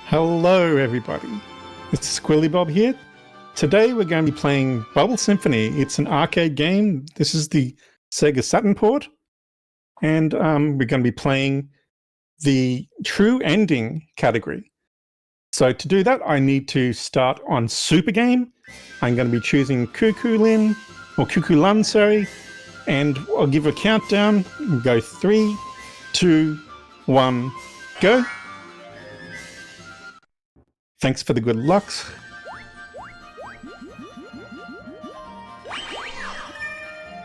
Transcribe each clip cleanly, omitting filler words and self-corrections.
Hello everybody, it's squilibob here. Today we're going to be playing Bubble Symphony. It's an arcade game. This is the Sega Saturn port. And we're going to be playing the true ending category. So to do that, I need to start on Super Game. I'm going to be choosing Cuckoo Lun, sorry. And I'll give a countdown and go 3, 2, 1, go. Thanks for the good lucks.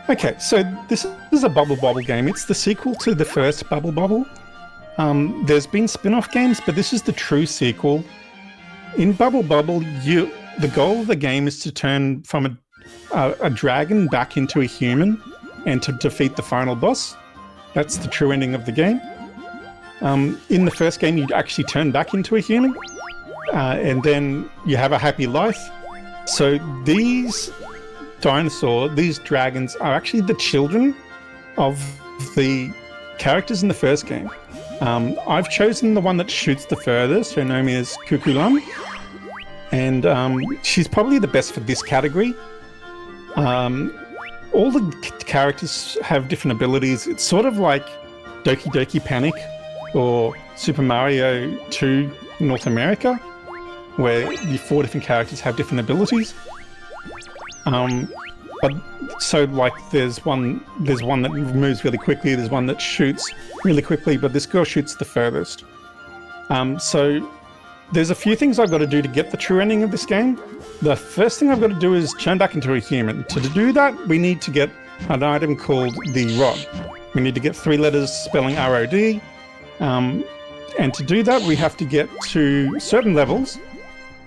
Okay, so this is a Bubble Bobble game. It's the sequel to the first Bubble Bobble. There's been spin-off games, but this is the true sequel. In Bubble Bobble, the goal of the game is to turn from a dragon back into a human and to defeat the final boss. That's the true ending of the game. In the first game, you actually turn back into a human. And then you have a happy life. So these dragons are actually the children of the characters in the first game. I've chosen the one that shoots the furthest. Her name is Cuckoo Lun. And she's probably the best for this category. All the characters have different abilities. It's sort of like Doki Doki Panic or Super Mario 2 North America, where the 4 different characters have different abilities. But so like there's one that moves really quickly, there's one that shoots really quickly, but this girl shoots the furthest. So there's a few things I've got to do to get the true ending of this game. The first thing I've got to do is turn back into a human. To do that, we need to get an item called the Rod. We need to get 3 letters spelling ROD. And to do that, we have to get to certain levels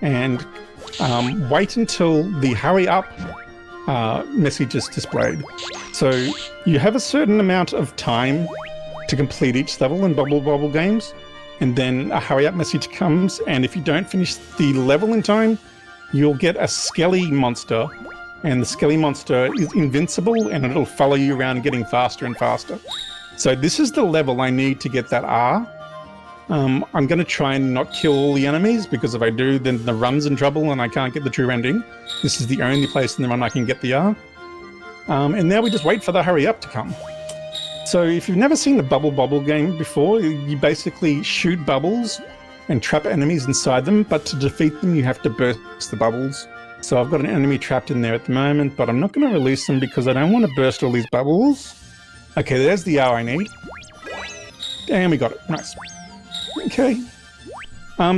and wait until the hurry up message is displayed. So you have a certain amount of time to complete each level in Bubble Bobble games, and then a hurry up message comes, and if you don't finish the level in time, you'll get a Skelly monster, and the Skelly monster is invincible and it'll follow you around getting faster and faster. So this is the level I need to get that R. I'm going to try and not kill all the enemies, because if I do, then the run's in trouble and I can't get the true ending. This is the only place in the run I can get the R. And now we just wait for the hurry up to come. So if you've never seen the Bubble Bobble game before, you basically shoot bubbles and trap enemies inside them, but to defeat them you have to burst the bubbles. So I've got an enemy trapped in there at the moment, but I'm not going to release them because I don't want to burst all these bubbles. Okay, there's the R I need. And we got it. Nice. Okay,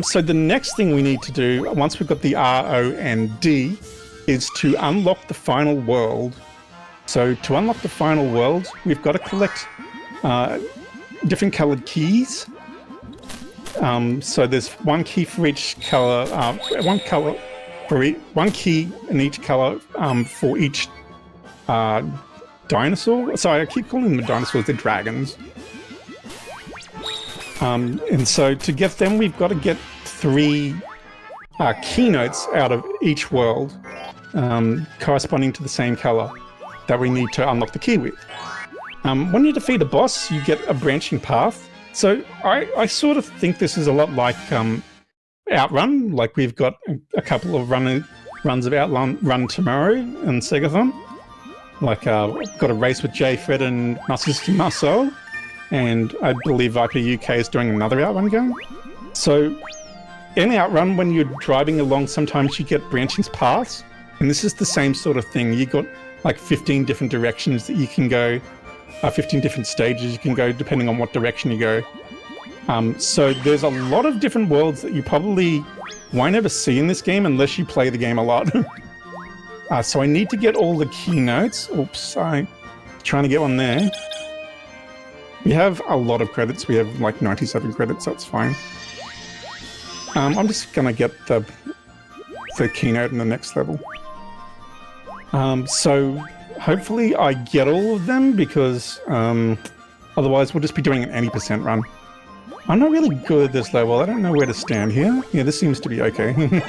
so the next thing we need to do, once we've got the R, O, and D, is to unlock the final world. So to unlock the final world, we've got to collect different colored keys. So there's one key for each color, one key in each color for each dinosaur. Sorry, I keep calling them dinosaurs, they're dragons. And so to get them, we've got to get 3 keynotes out of each world, corresponding to the same color that we need to unlock the key with. When you defeat a boss, you get a branching path. So I sort of think this is a lot like Outrun, like we've got a couple of runs of Outrun tomorrow in SEGATHON. Like got a race with J, Fred and Marcel. And I believe IP UK is doing another Outrun game. So in Outrun, when you're driving along, sometimes you get branching paths, and this is the same sort of thing. You got like 15 different directions that you can go, 15 different stages you can go depending on what direction you go. So there's a lot of different worlds that you probably won't ever see in this game unless you play the game a lot. So I need to get all the keynotes. Oops, I'm trying to get one there. We have a lot of credits. We have like 97 credits, that's fine. I'm just gonna get the keynote in the next level. So hopefully I get all of them, because otherwise we'll just be doing an 80% run. I'm not really good at this level. I don't know where to stand here. Yeah, this seems to be okay.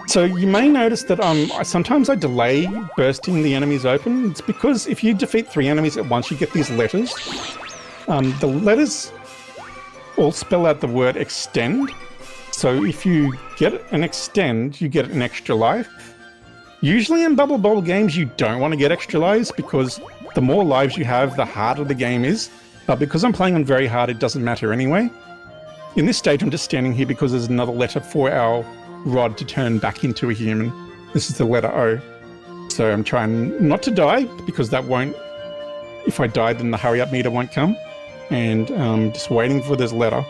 So you may notice that sometimes I delay bursting the enemies open. It's because if you defeat 3 enemies at once, you get these letters. The letters all spell out the word extend, So if you get an extend, you get an extra life. Usually in Bubble Bobble games, you don't want to get extra lives because the more lives you have, the harder the game is. But because I'm playing on very hard, it doesn't matter anyway. In this stage, I'm just standing here because there's another letter for our rod to turn back into a human. This is the letter O. So I'm trying not to die because that won't, if I die, then the hurry up meter won't come. And just waiting for this letter.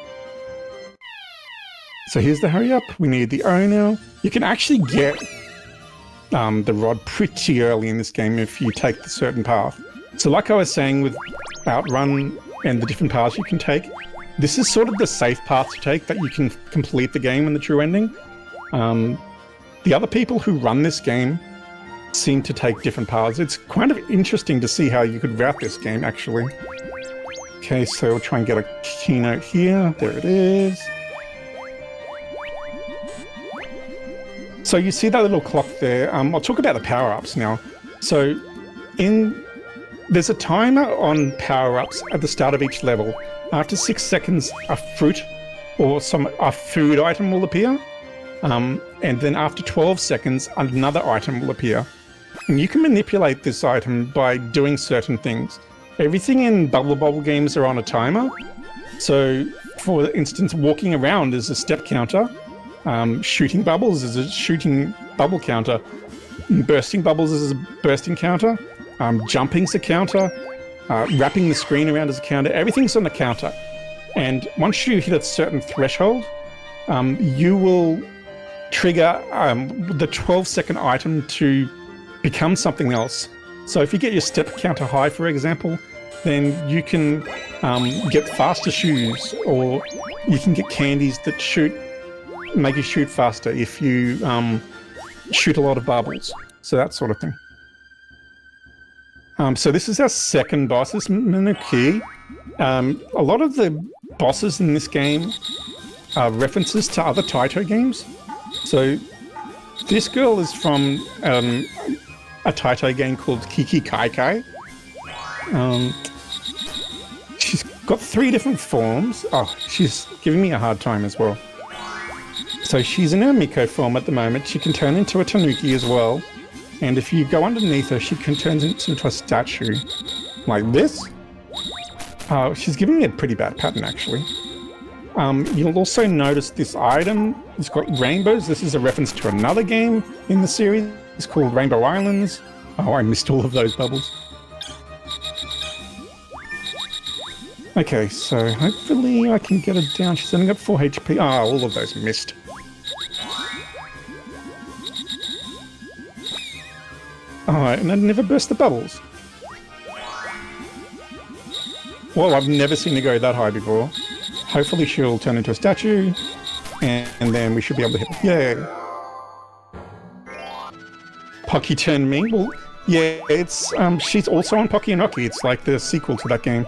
So here's the hurry up. We need the O now. You can actually get the rod pretty early in this game if you take the certain path. So like I was saying with Outrun and the different paths you can take, this is sort of the safe path to take that you can complete the game in the true ending. The other people who run this game seem to take different paths. It's kind of interesting to see how you could route this game, actually. Okay, so we'll try and get a keynote here. There it is. So you see that little clock there. I'll talk about the power-ups now. So there's a timer on power-ups at the start of each level. After 6 seconds, a fruit or a food item will appear. And then after 12 seconds, another item will appear. And you can manipulate this item by doing certain things. Everything in Bubble Bobble games are on a timer. So, for instance, walking around is a step counter. Shooting bubbles is a shooting bubble counter. Bursting bubbles is a bursting counter. Jumping's a counter. Wrapping the screen around is a counter. Everything's on the counter. And once you hit a certain threshold, you will trigger the 12-second item to become something else. So if you get your step counter high, for example, then you can get faster shoes, or you can get candies that make you shoot faster if you shoot a lot of bubbles. So that sort of thing. So this is our second boss, this Minuki. A lot of the bosses in this game are references to other Taito games. So this girl is from a Taito game called Kiki Kai Kai. She's got 3 different forms. Oh, she's giving me a hard time as well. So she's in her Miko form at the moment. She can turn into a Tanuki as well. And if you go underneath her, she can turn into a statue. Like this. She's giving me a pretty bad pattern, actually. You'll also notice this item. It's got rainbows. This is a reference to another game in the series. It's called Rainbow Islands. Oh, I missed all of those bubbles. Okay, so hopefully I can get her down. She's only got 4 HP. Oh, all of those missed. Alright, and I never burst the bubbles. Well, I've never seen her go that high before. Hopefully she'll turn into a statue, and then we should be able to hit. Yay! Pocky Turn Me. Well, yeah, it's she's also on Pocky and Rocky. It's like the sequel to that game.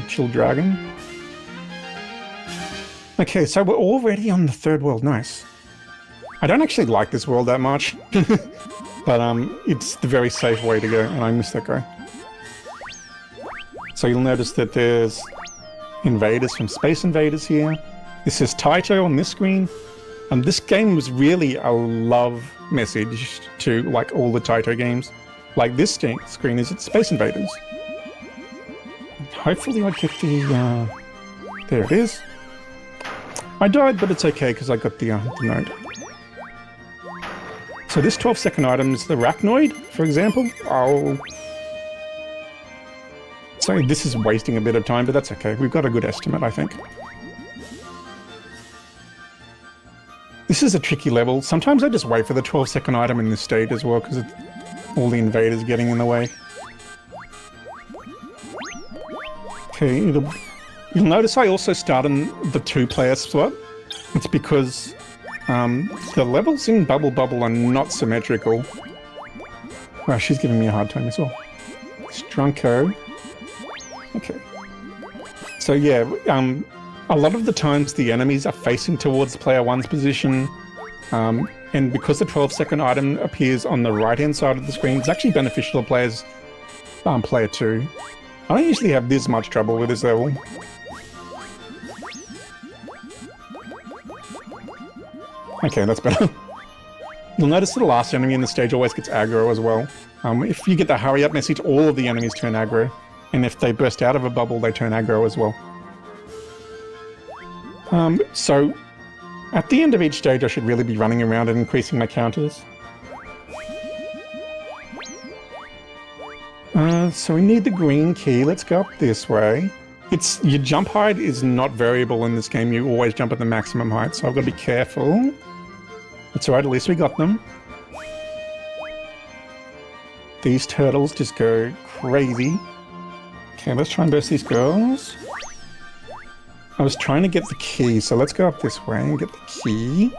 Chill Dragon. Okay, so we're already on the 3rd world. Nice. I don't actually like this world that much, but it's the very safe way to go, and I miss that guy. So you'll notice that there's invaders from Space Invaders here. This is Taito on this screen. And this game was really a love message to like all the Taito games. Like this screen is Space Invaders. Hopefully I get the, there it is. I died, but it's okay because I got the node. So this 12-second item is the Arachnoid, for example. Oh. So this is wasting a bit of time, but that's okay. We've got a good estimate, I think. This is a tricky level. Sometimes I just wait for the 12-second item in this stage as well, because all the invaders getting in the way. Okay, you'll notice I also start in the 2-player slot. It's because the levels in Bubble Bobble are not symmetrical. Wow, she's giving me a hard time as well. Strunko. Okay. So yeah, a lot of the times the enemies are facing towards player 1's position, and because the 12-second item appears on the right-hand side of the screen, it's actually beneficial to players, player 2. I don't usually have this much trouble with this level. Okay, that's better. You'll notice that the last enemy in the stage always gets aggro as well. If you get the hurry up message, all of the enemies turn aggro. And if they burst out of a bubble, they turn aggro as well. So at the end of each stage, I should really be running around and increasing my counters. So we need the green key. Let's go up this way. Your jump height is not variable in this game. You always jump at the maximum height, so I've got to be careful. That's alright, at least we got them. These turtles just go crazy. Okay, let's try and burst these girls. I was trying to get the key, so let's go up this way and get the key.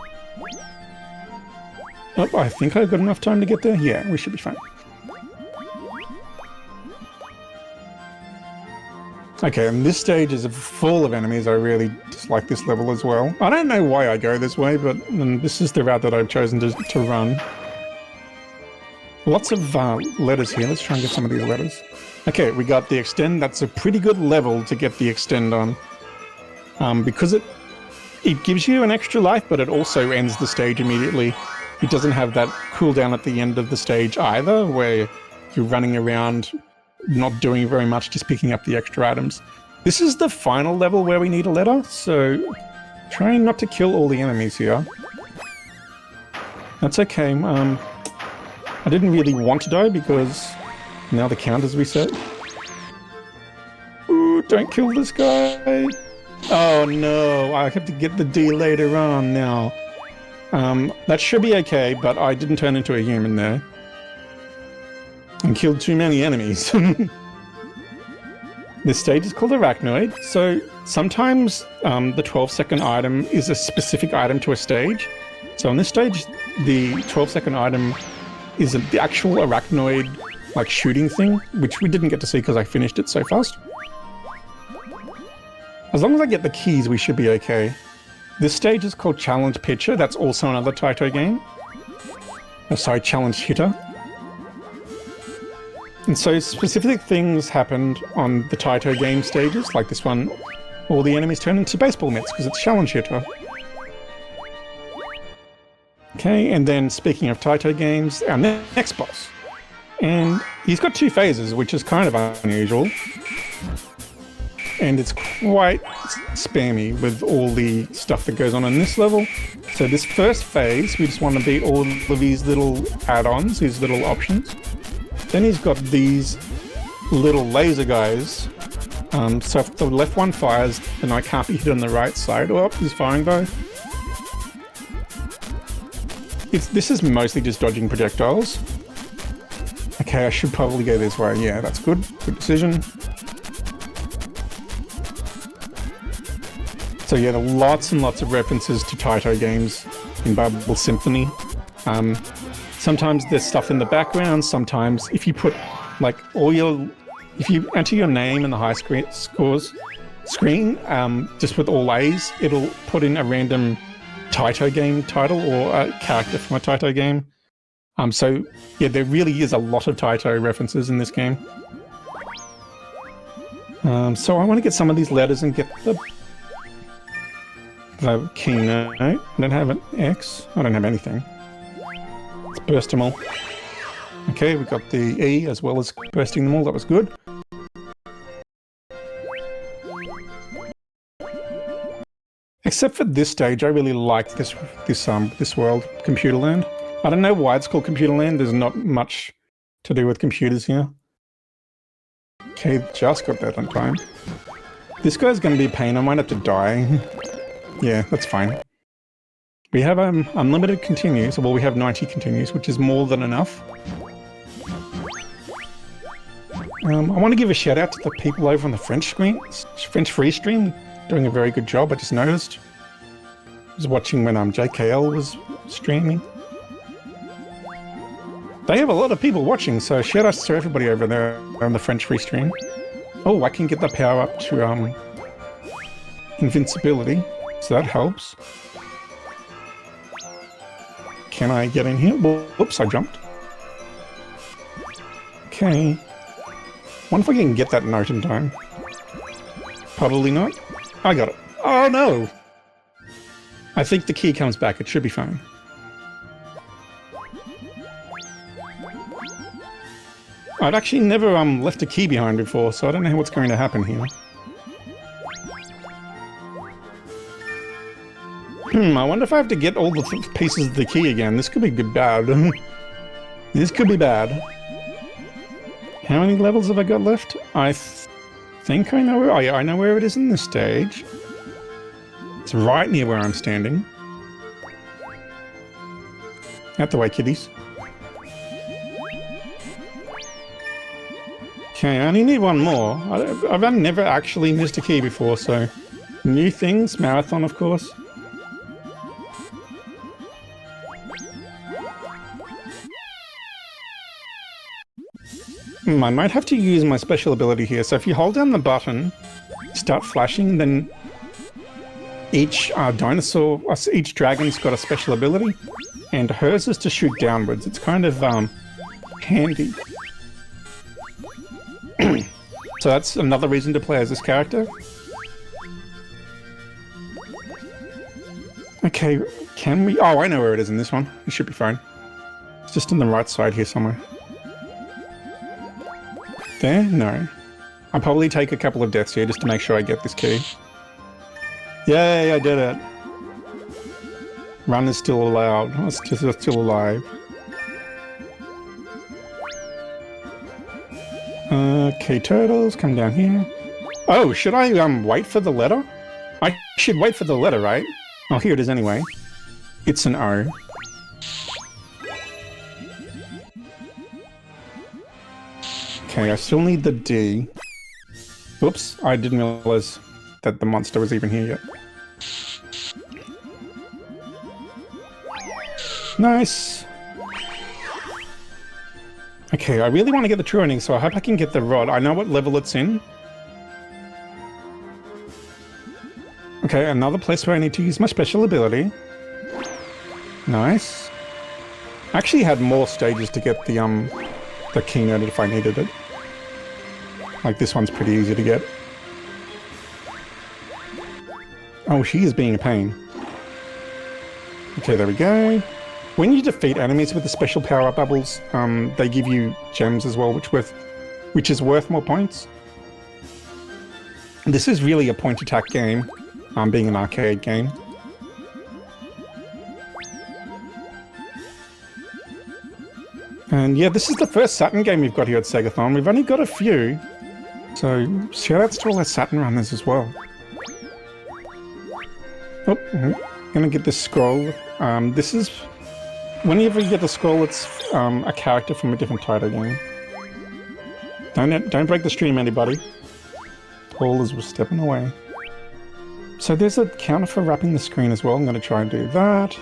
Oh, I think I've got enough time to get there. Yeah, we should be fine. Okay, and this stage is full of enemies. I really dislike this level as well. I don't know why I go this way, but this is the route that I've chosen to run. Lots of letters here. Let's try and get some of these letters. Okay, we got the extend. That's a pretty good level to get the extend on. Because it gives you an extra life, but it also ends the stage immediately. It doesn't have that cooldown at the end of the stage either, where you're running around not doing very much, just picking up the extra items. This is the final level where we need a letter, so trying not to kill all the enemies here. That's okay. I didn't really want to die because now the counters reset. Ooh, don't kill this guy. Oh no, I have to get the D later on now. That should be okay, but I didn't turn into a human there. And killed too many enemies. This stage is called Arachnoid, so sometimes the 12-second item is a specific item to a stage. So on this stage, the 12-second item is the actual Arachnoid like shooting thing, which we didn't get to see because I finished it so fast. As long as I get the keys, we should be okay. This stage is called Challenge Pitcher. That's also another Taito game. Oh, sorry, Challenge Hitter. And so specific things happened on the Taito game stages, like this one. All the enemies turn into baseball mitts because it's Challenge Hitter. Okay, and then speaking of Taito games, our next boss. And he's got 2 phases, which is kind of unusual. And it's quite spammy with all the stuff that goes on in this level. So this first phase, we just want to beat all of these little add-ons, these little options. Then he's got these little laser guys. So if the left one fires, then I can't be hit on the right side. Oh, he's firing though. This is mostly just dodging projectiles. Okay, I should probably go this way. Yeah, that's good. Good decision. So yeah, there are lots and lots of references to Taito games in Bubble Symphony. Sometimes there's stuff in the background. Sometimes if you put like if you enter your name in the high screen, just with all A's, it'll put in a random Taito game title or a character from a Taito game. So yeah, there really is a lot of Taito references in this game. So I want to get some of these letters and get the keynote. I don't have an X. I don't have anything. Let's burst them all. Okay, we got the E as well as bursting them all. That was good. Except for this stage, I really like this world, Computerland. I don't know why it's called Computerland. There's not much to do with computers here. Okay, just got that on time. This guy's going to be a pain. I might have to die. Yeah, that's fine. We have unlimited continues. Well, we have 90 continues, which is more than enough. I want to give a shout out to the people over on the French free stream, doing a very good job. I just noticed. I was watching when JKL was streaming. They have a lot of people watching, so shout outs to everybody over there on the French free stream. Oh, I can get the power up to invincibility, so that helps. Can I get in here? Whoops, I jumped. Okay. Wonder if I can get that note in time. Probably not. I got it. Oh no! I think the key comes back. It should be fine. I've actually never left a key behind before, so I don't know what's going to happen here. I wonder if I have to get all the pieces of the key again. This could be bad. This could be bad. How many levels have I got left? I think I know where... Oh yeah, I know where it is in this stage. It's right near where I'm standing. Out the way, kiddies. Okay, I only need one more. I've never actually missed a key before, so... New things, marathon of course. I might have to use my special ability here. So if you hold down the button, start flashing, then each each dragon's got a special ability, and hers is to shoot downwards. It's kind of handy. So that's another reason to play as this character. Okay, can we... Oh, I know where it is in this one. It should be fine. It's just on the right side here somewhere. There? No. I'll probably take a couple of deaths here just to make sure I get this key. Yay, I did it. Run is still allowed. It's still alive. Okay, turtles, come down here. Oh, should I wait for the letter? I should wait for the letter, right? Oh, here it is anyway. It's an O. Okay, I still need the D. Oops, I didn't realize that the monster was even here yet. Nice. Okay, I really want to get the true ending, so I hope I can get the rod. I know what level it's in. Okay, another place where I need to use my special ability. Nice. I actually had more stages to get the keynote if I needed it. Like, this one's pretty easy to get. Oh, she is being a pain. Okay, there we go. When you defeat enemies with the special power-up bubbles, they give you gems as well, which is worth more points. This is really a point-attack game, being an arcade game. And yeah, this is the first Saturn game we've got here at SEGATHON. We've only got a few, so shoutouts to all our Saturn runners as well. Oh, gonna get this scroll. This is... Whenever you get the scroll, it's a character from a different title game. Don't break the stream, anybody. Paul is stepping away. So there's a counter for wrapping the screen as well. I'm going to try and do that.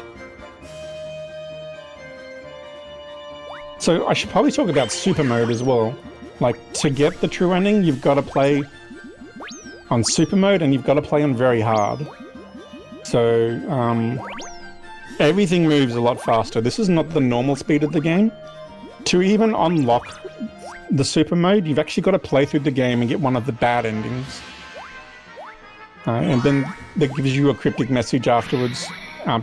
So I should probably talk about super mode as well. Like, to get the true ending, you've got to play on super mode and you've got to play on very hard. So, everything moves a lot faster. This is not the normal speed of the game. To even unlock the super mode, you've actually got to play through the game and get one of the bad endings. And then that gives you a cryptic message afterwards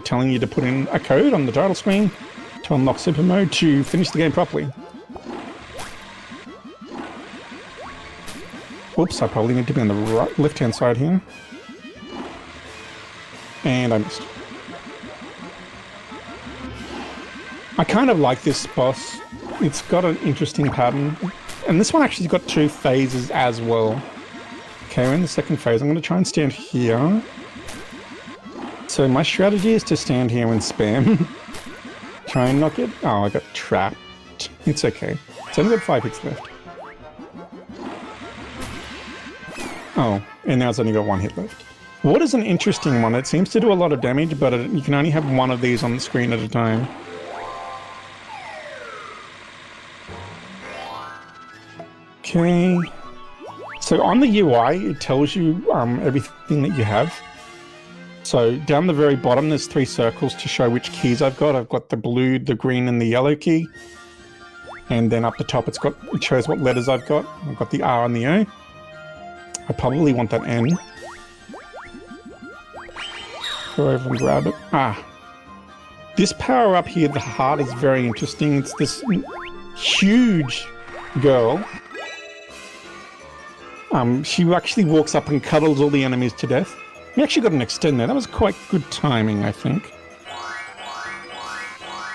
telling you to put in a code on the title screen to unlock super mode to finish the game properly. Whoops, I probably need to be on the left-hand side here. And I missed. I kind of like this boss. It's got an interesting pattern. And this one actually's got two phases as well. Okay, we're in the second phase. I'm going to try and stand here. So my strategy is to stand here and spam. Try and knock it. Oh, I got trapped. It's okay. It's only got 5 hits left. Oh, and now it's only got 1 hit left. What is an interesting one? It seems to do a lot of damage, but you can only have one of these on the screen at a time. Okay. So on the UI, it tells you everything that you have. So down the very bottom, there's 3 circles to show which keys I've got. I've got the blue, the green, and the yellow key. And then up the top, it shows what letters I've got. I've got the R and the O. I probably want that N. Go over and grab it. Ah. This power up here, the heart, is very interesting. It's this huge girl. She actually walks up and cuddles all the enemies to death. We actually got an extend there. That was quite good timing, I think.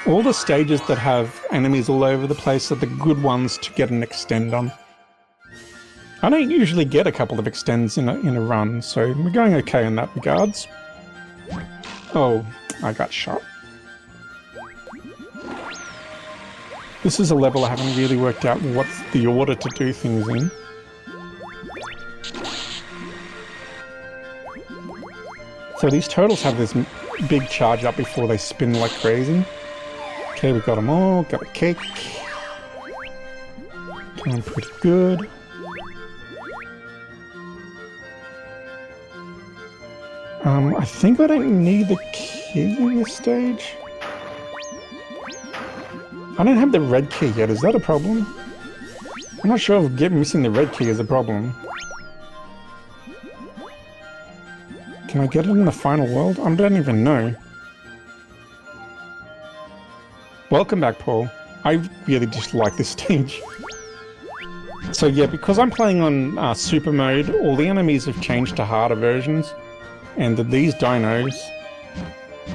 All the stages that have enemies all over the place are the good ones to get an extend on. I don't usually get a couple of extends in a run, so we're going okay in that regards. Oh, I got shot. This is a level I haven't really worked out what's the order to do things in. So these turtles have this big charge up before they spin like crazy. Okay, we got them all. Got a cake. Doing pretty good. I think I don't need the key in this stage. I don't have the red key yet. Is that a problem? I'm not sure if missing the red key is a problem. Can I get it in the final world? I don't even know. Welcome back, Paul. I really just like this stage. So yeah, because I'm playing on Super Mode, all the enemies have changed to harder versions. And these dinos,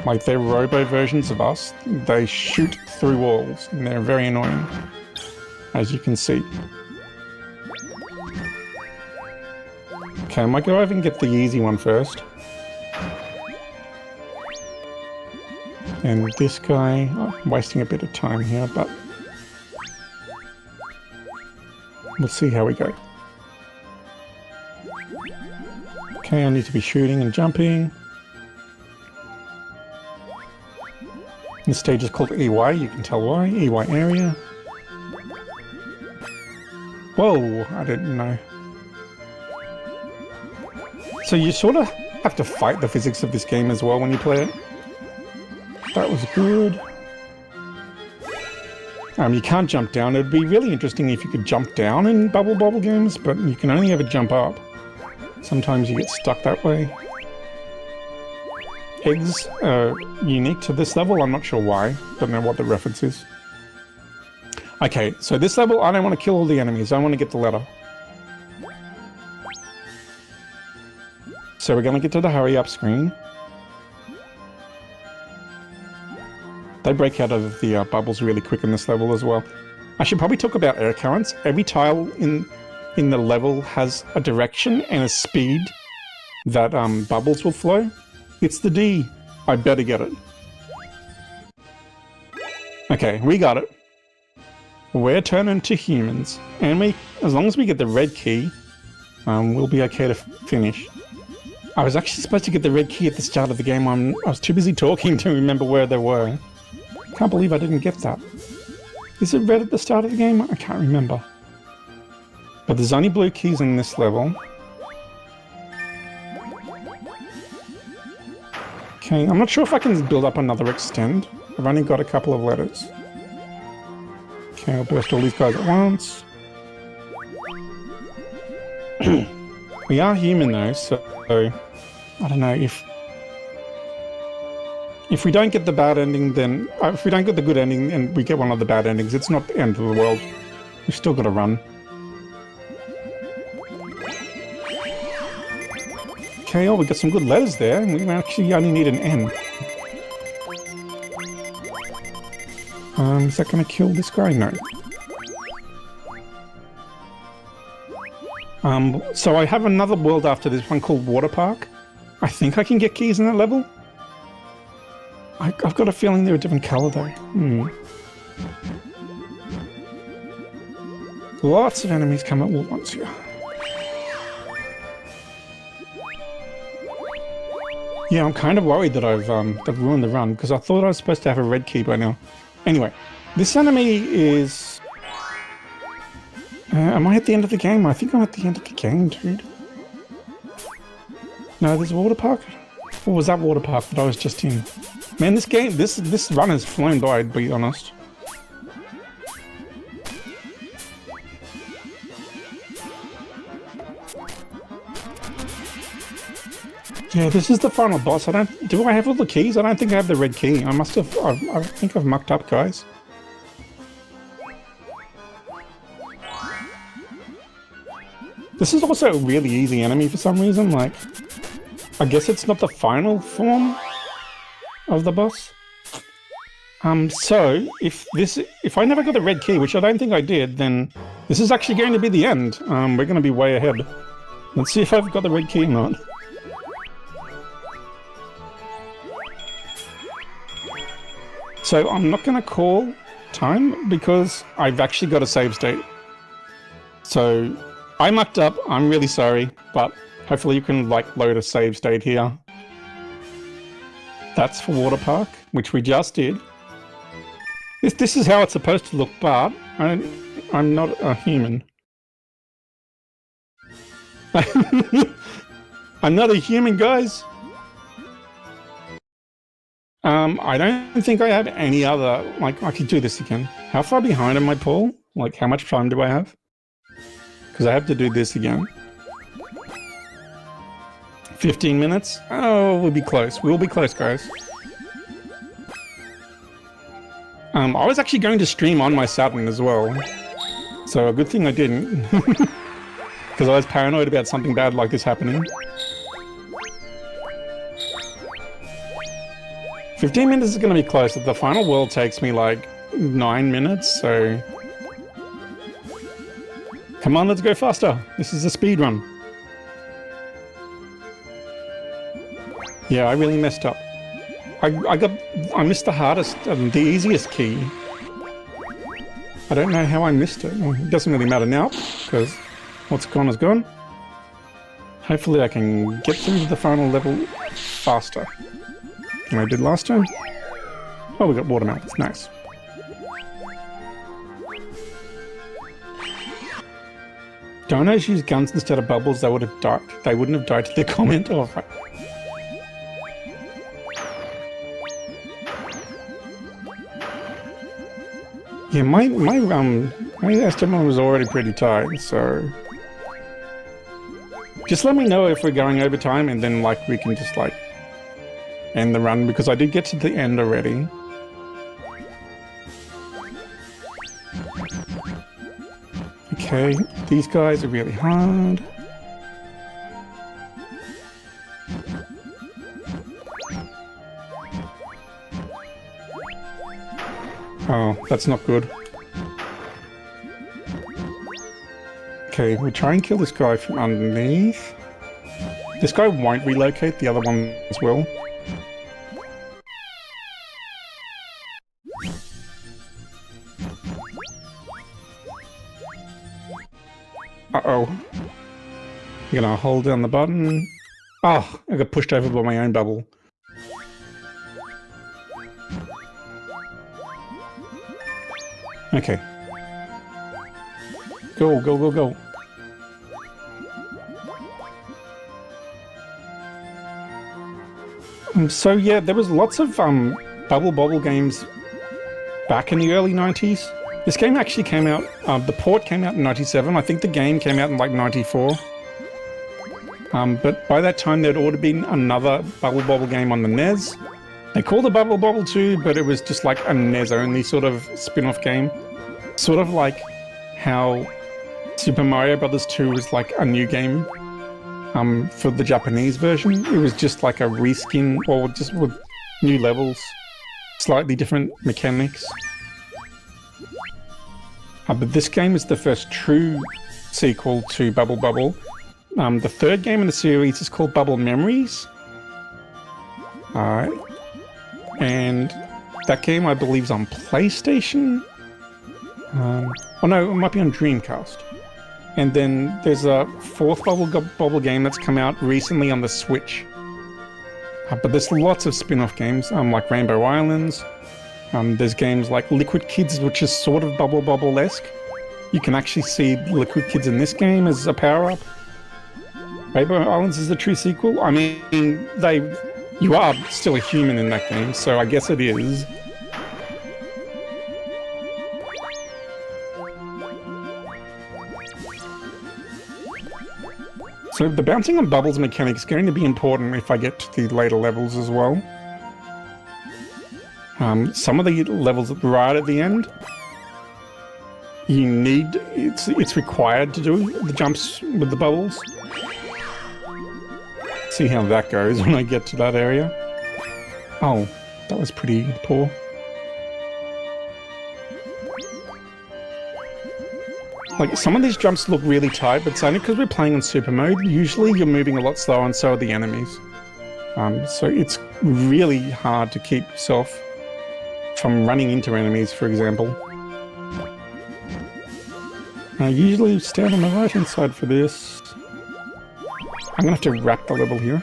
like they're robo versions of us, they shoot through walls and they're very annoying, as you can see. Okay, I might go over and get the easy one first. And this guy, I'm wasting a bit of time here, but we'll see how we go. Okay, I need to be shooting and jumping. This stage is called EY, you can tell why. EY area. Whoa, I didn't know. So you sort of have to fight the physics of this game as well when you play it. That was good. You can't jump down. It'd be really interesting if you could jump down in Bubble games, but you can only ever jump up. Sometimes you get stuck that way. Eggs are unique to this level. I'm not sure why. Don't know what the reference is. Okay, so this level, I don't want to kill all the enemies. I want to get the letter. So we're going to get to the hurry up screen. They break out of the bubbles really quick in this level as well. I should probably talk about air currents. Every tile in the level has a direction and a speed that bubbles will flow. It's the D. I better get it. Okay, we got it. We're turning to humans. And as long as we get the red key, we'll be okay to finish. I was actually supposed to get the red key at the start of the game. I was too busy talking to remember where they were. Can't believe I didn't get that. Is it red at the start of the game? I can't remember. But there's only blue keys in this level. Okay, I'm not sure if I can build up another extend. I've only got a couple of letters. Okay, I'll burst all these guys at once. We are human though, so I don't know if we don't get the bad ending, then if we don't get the good ending and we get one of the bad endings, it's not the end of the world. We've still got to run. Okay, oh, we got some good letters there, and we actually only need an N. Is that going to kill this guy? No. So I have another world after this one called Water Park. I think I can get keys in that level. I've got a feeling they're a different color though. Lots of enemies come at once here. Yeah, I'm kind of worried that I've ruined the run because I thought I was supposed to have a red key by now. Anyway, this enemy is... am I at the end of the game? I think I'm at the end of the game, dude. No, there's a water park? Or was that water park that I was just in? Man, this game, this run has flown by, to be honest. Yeah, this is the final boss. Do I have all the keys? I don't think I have the red key. I must have, I think I've mucked up, guys. This is also a really easy enemy for some reason, like, I guess it's not the final form of the boss. So, if I never got the red key, which I don't think I did, then this is actually going to be the end. We're going to be way ahead. Let's see if I've got the red key or not. So I'm not going to call time because I've actually got a save state. So I mucked up, I'm really sorry, but hopefully you can like load a save state here. That's for Water Park, which we just did. This is how it's supposed to look, but I'm not a human. I'm not a human, guys. I don't think I have any other, like, I could do this again. How far behind am I, Paul? Like, how much time do I have? Because I have to do this again. 15 minutes? Oh, we'll be close. We'll be close, guys. I was actually going to stream on my Saturn as well. So a good thing I didn't. Because I was paranoid about something bad like this happening. 15 minutes is going to be close. The final world takes me like 9 minutes, so... Come on, let's go faster. This is a speed run. Yeah, I really messed up. I missed the hardest, the easiest key. I don't know how I missed it. Well, it doesn't really matter now, because what's gone is gone. Hopefully I can get through to the final level faster than I did last time. Oh, we got watermelons. Nice. Dinos use guns instead of bubbles. They would have died. They wouldn't have died to the comment. Oh, right. Yeah, my estimate was already pretty tight, so just let me know if we're going over time, and then like we can just like end the run, because I did get to the end already. Okay, these guys are really hard. Oh, that's not good. Okay, we'll try and kill this guy from underneath. This guy won't relocate, the other ones will. Uh-oh. I'm gonna hold down the button. Oh, I got pushed over by my own bubble. Okay. Go, go, go, go. So yeah, there was lots of bubble games back in the early 90s. This game actually came out, the port came out in 97. I think the game came out in like 94. But by that time there'd already been another bubble game on the NES. They called it Bubble 2, but it was just like a NES-only sort of spin-off game. Sort of like how Super Mario Bros. 2 was like a new game for the Japanese version. It was just like a reskin, or just with new levels, slightly different mechanics. But this game is the first true sequel to Bubble. The third game in the series is called Bubble Memories. Alright. And that game, I believe, is on PlayStation. Oh no, it might be on Dreamcast. And then there's a fourth bubble game that's come out recently on the Switch. But there's lots of spin-off games, like Rainbow Islands. There's games like Liquid Kids, which is sort of Bubble-esque. You can actually see Liquid Kids in this game as a power-up. Rainbow Islands is the true sequel. I mean, you are still a human in that game, so I guess it is. So the bouncing on bubbles mechanic is going to be important if I get to the later levels as well. Some of the levels right at the end, you need, it's required to do the jumps with the bubbles. See how that goes when I get to that area. Oh, that was pretty poor. Like, some of these jumps look really tight, but it's only because we're playing on super mode. Usually you're moving a lot slower and so are the enemies. So it's really hard to keep yourself from running into enemies, for example. I usually stand on the right-hand side for this. I'm gonna have to wrap the level here.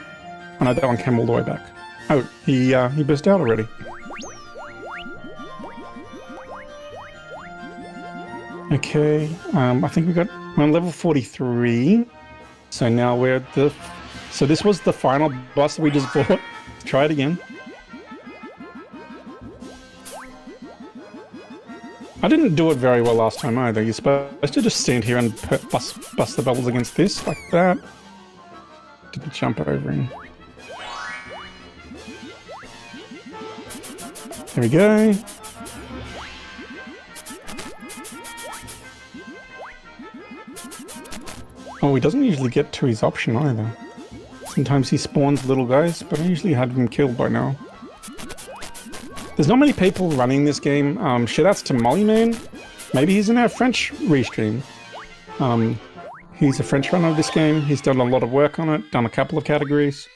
Oh no, that one came all the way back. Oh, he burst out already. Okay, I think we're on level 43. So now we're at the... So this was the final boss that we just fought. Let's try it again. I didn't do it very well last time either. You're supposed to just stand here and bust the bubbles against this, like that. Didn't jump over him. There we go. Oh, he doesn't usually get to his option either. Sometimes he spawns little guys, but I usually had him killed by now. There's not many people running this game. Shoutouts to Mollyman. Maybe he's in our French restream. He's a French runner of this game. He's done a lot of work on it, done a couple of categories.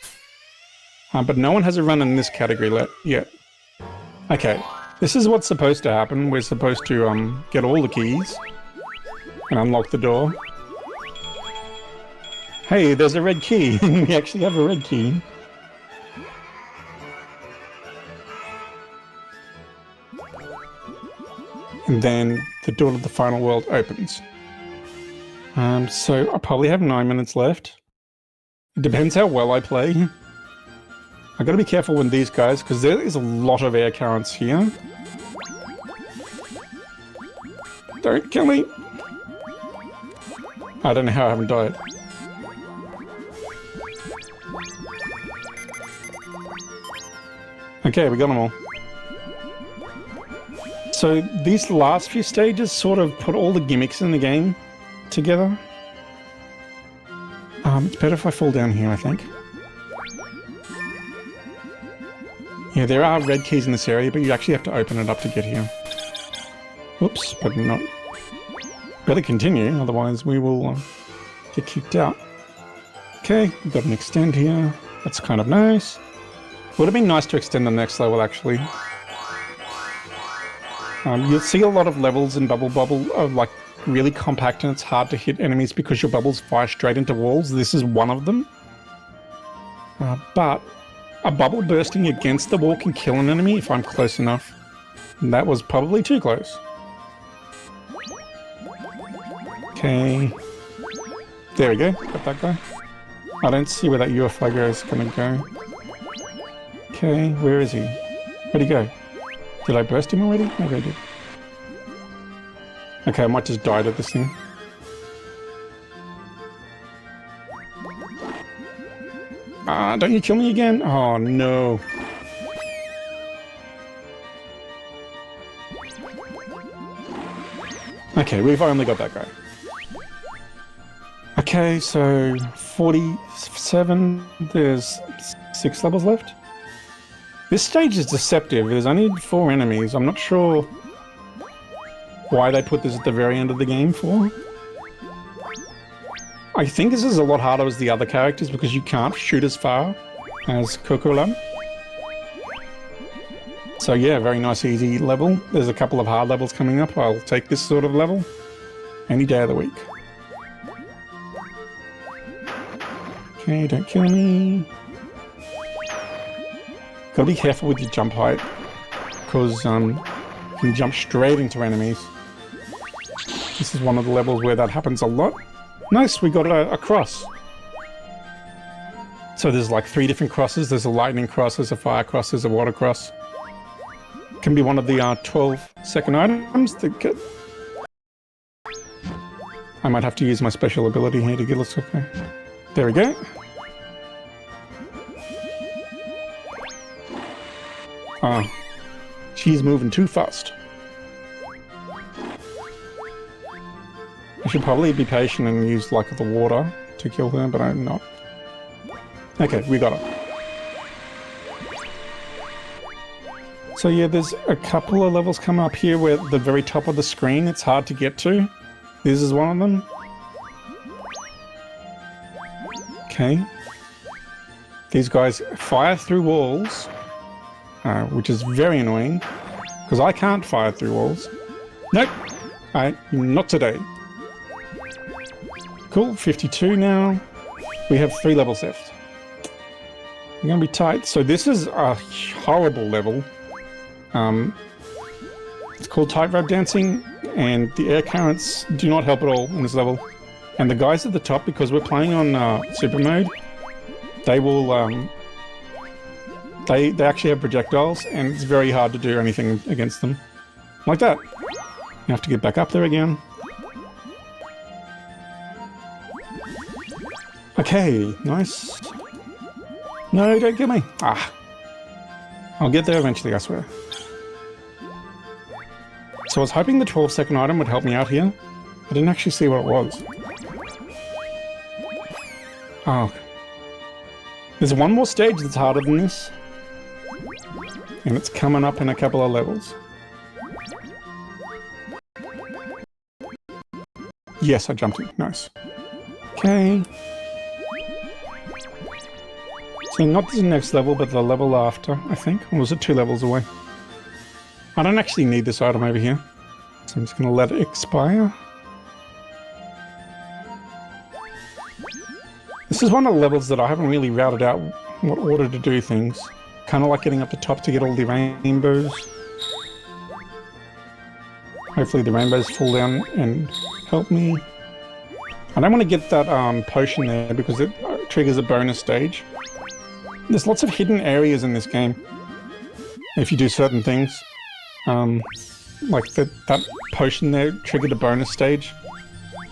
But no one has a run in this category yet. Okay, this is what's supposed to happen. We're supposed to get all the keys and unlock the door. Hey, there's a red key. We actually have a red key. And then the door to the final world opens. So I probably have 9 minutes left. It depends how well I play. I gotta be careful with these guys because there is a lot of air currents here. Don't kill me. I don't know how I haven't died. Okay, we got them all. So these last few stages sort of put all the gimmicks in the game together. It's better if I fall down here, I think. Yeah, there are red keys in this area, but you actually have to open it up to get here. Whoops, but not. Better continue, otherwise we will get kicked out. Okay, we've got an extend here. That's kind of nice. Would have been nice to extend the next level, actually. You'll see a lot of levels in Bubble Bobble are like really compact and it's hard to hit enemies because your bubbles fire straight into walls. This is one of them. But a bubble bursting against the wall can kill an enemy if I'm close enough. And that was probably too close. Okay. There we go. Got that guy. I don't see where that UFO guy is going to go. Okay, where is he? Where'd he go? Did I burst him already? Maybe I did. Okay, I might just die to this thing. Don't you kill me again? Oh, no. Okay, we've only got that guy. Okay, so 47, there's 6 levels left. This stage is deceptive. There's only 4 enemies. I'm not sure why they put this at the very end of the game for. I think this is a lot harder as the other characters because you can't shoot as far as Cocolam. So yeah, very nice easy level. There's a couple of hard levels coming up. I'll take this sort of level any day of the week. Okay, don't kill me. Gotta be careful with your jump height, because you can jump straight into enemies. This is one of the levels where that happens a lot. Nice, we got a cross. So there's like 3 different crosses. There's a lightning cross, there's a fire cross, there's a water cross. Can be one of the 12-second items that get... I might have to use my special ability here to get us okay. There we go. Oh, she's moving too fast. I should probably be patient and use like the water to kill her, but I'm not. Okay, we got her. So yeah, there's a couple of levels come up here where at the very top of the screen it's hard to get to. This is one of them. Okay. These guys fire through walls, which is very annoying, because I can't fire through walls. Nope, not today. Cool, 52 now. We have 3 levels left. We're going to be tight. So this is a horrible level. It's called tightrope dancing, and the air currents do not help at all in this level. And the guys at the top, because we're playing on super mode, they will they actually have projectiles, and it's very hard to do anything against them. Like that. You have to get back up there again. Okay, nice. No, don't kill me. Ah. I'll get there eventually, I swear. So I was hoping the 12-second item would help me out here. I didn't actually see what it was. Oh. There's one more stage that's harder than this. And it's coming up in a couple of levels. Yes, I jumped in. Nice. Okay. So not the next level, but the level after, I think. Or was it 2 levels away? I don't actually need this item over here. So I'm just going to let it expire. This is one of the levels that I haven't really routed out what order to do things. Kind of like getting up the top to get all the rainbows. Hopefully the rainbows fall down and help me. I don't want to get that potion there because it triggers a bonus stage. There's lots of hidden areas in this game. If you do certain things. Like that potion there triggered a bonus stage,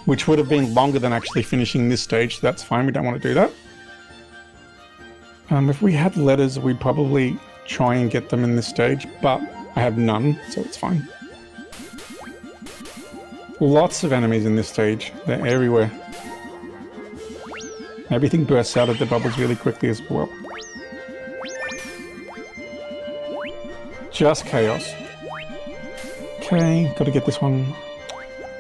which would have been longer than actually finishing this stage, so that's fine, we don't want to do that. If we had letters, we'd probably try and get them in this stage, but I have none, so it's fine. Lots of enemies in this stage, they're everywhere. Everything bursts out of the bubbles really quickly as well. Just chaos. Okay, gotta get this one.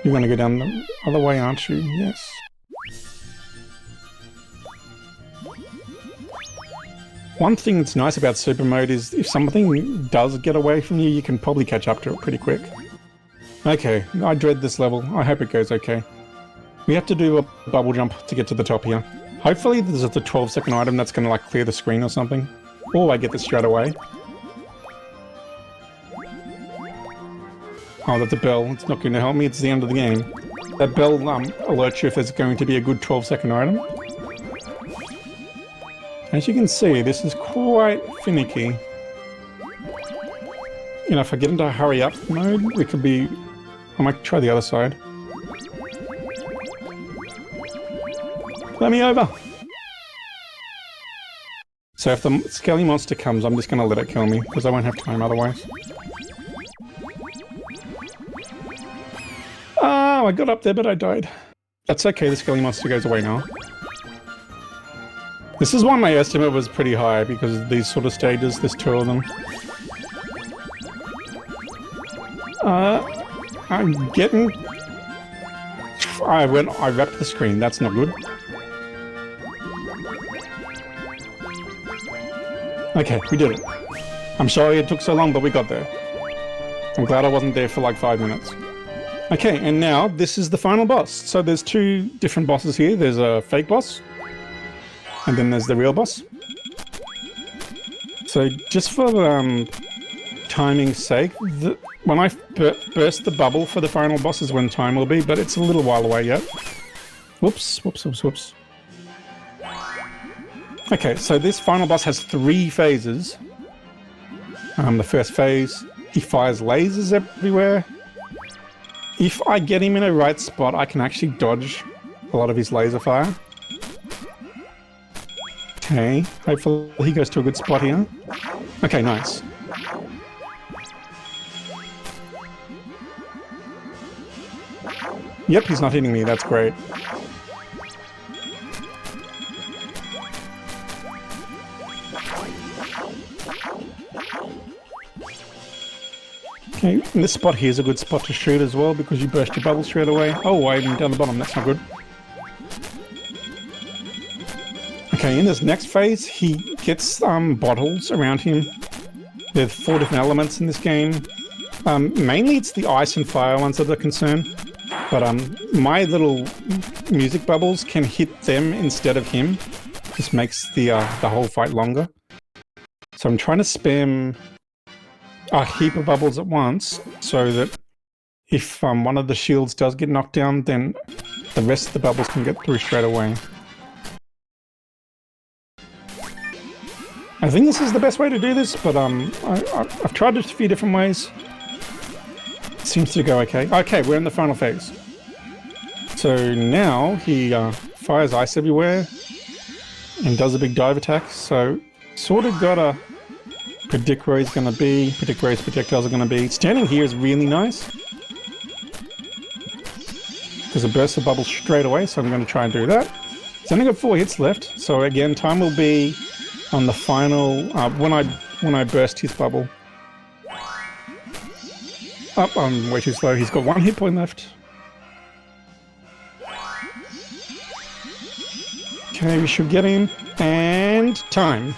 You're gonna go down the other way, aren't you? Yes. One thing that's nice about super mode is if something does get away from you, you can probably catch up to it pretty quick. Okay, I dread this level. I hope it goes okay. We have to do a bubble jump to get to the top here. Hopefully there's a 12-second item that's gonna like clear the screen or something. Or I get this straight away. Oh, that's a bell. It's not going to help me. It's the end of the game. That bell alerts you if there's going to be a good 12-second item. As you can see, this is quite finicky. You know, if I get into hurry up mode, we could be... I might try the other side. Let me over! So if the skelly monster comes, I'm just going to let it kill me, because I won't have time otherwise. Oh, I got up there, but I died. That's okay, the skelly monster goes away now. This is why my estimate was pretty high, because of these sort of stages, there's 2 of them. I'm getting... I wrecked the screen, that's not good. Okay, we did it. I'm sorry it took so long, but we got there. I'm glad I wasn't there for like 5 minutes. Okay, and now this is the final boss. So there's 2 different bosses here. There's a fake boss, and then there's the real boss. So just for timing's sake, when I burst the bubble for the final boss is when time will be, but it's a little while away yet. Whoops, whoops, whoops, whoops. Okay, so this final boss has 3 phases. The first phase, he fires lasers everywhere. If I get him in a right spot, I can actually dodge a lot of his laser fire. Okay, hopefully he goes to a good spot here. Okay, nice. Yep, he's not hitting me, that's great. Okay, and this spot here is a good spot to shoot as well because you burst your bubble straight away. Oh, I'm down the bottom, that's not good. Okay, in this next phase, he gets bottles around him. There's 4 different elements in this game. Mainly it's the ice and fire ones that are concerned, but my little music bubbles can hit them instead of him. This makes the whole fight longer. So I'm trying to spam a heap of bubbles at once so that if one of the shields does get knocked down, then the rest of the bubbles can get through straight away. I think this is the best way to do this, but I've tried it a few different ways. It seems to go okay. Okay, we're in the final phase. So now he fires ice everywhere and does a big dive attack. So sort of gotta predict where he's gonna be, predict where his projectiles are gonna be. Standing here is really nice because it bursts the bubble straight away, so I'm gonna try and do that. It's only got 4 hits left, so again, time will be on the final, when I burst his bubble. Up, I'm way too slow. He's got 1 hit point left. Okay, we should get him. And time.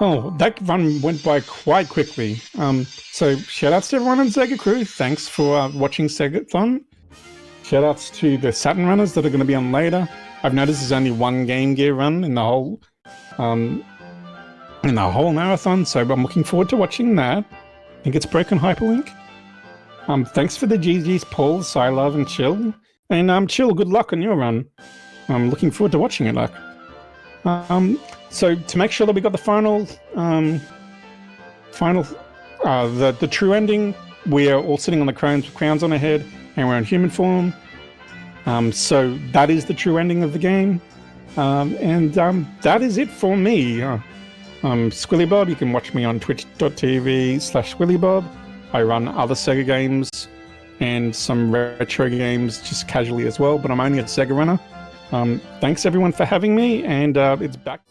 Oh, that run went by quite quickly. So shoutouts to everyone on SegaCrew. Thanks for watching SEGATHON. Shoutouts to the Saturn runners that are going to be on later. I've noticed there's only 1 Game Gear run in the whole marathon, so I'm looking forward to watching that. I think it's Broken Hyperlink. Thanks for the GGs, Paul, Silove, and Chill. And Chill, good luck on your run. I'm looking forward to watching it, luck. So to make sure that we got the the true ending, we are all sitting on the crowns with crowns on our head, and we're in human form. So that is the true ending of the game. And that is it for me. Squilibob, you can watch me on twitch.tv/squilibob. I run other Sega games and some retro games just casually as well, but I'm only a Sega runner. Thanks everyone for having me, and it's back.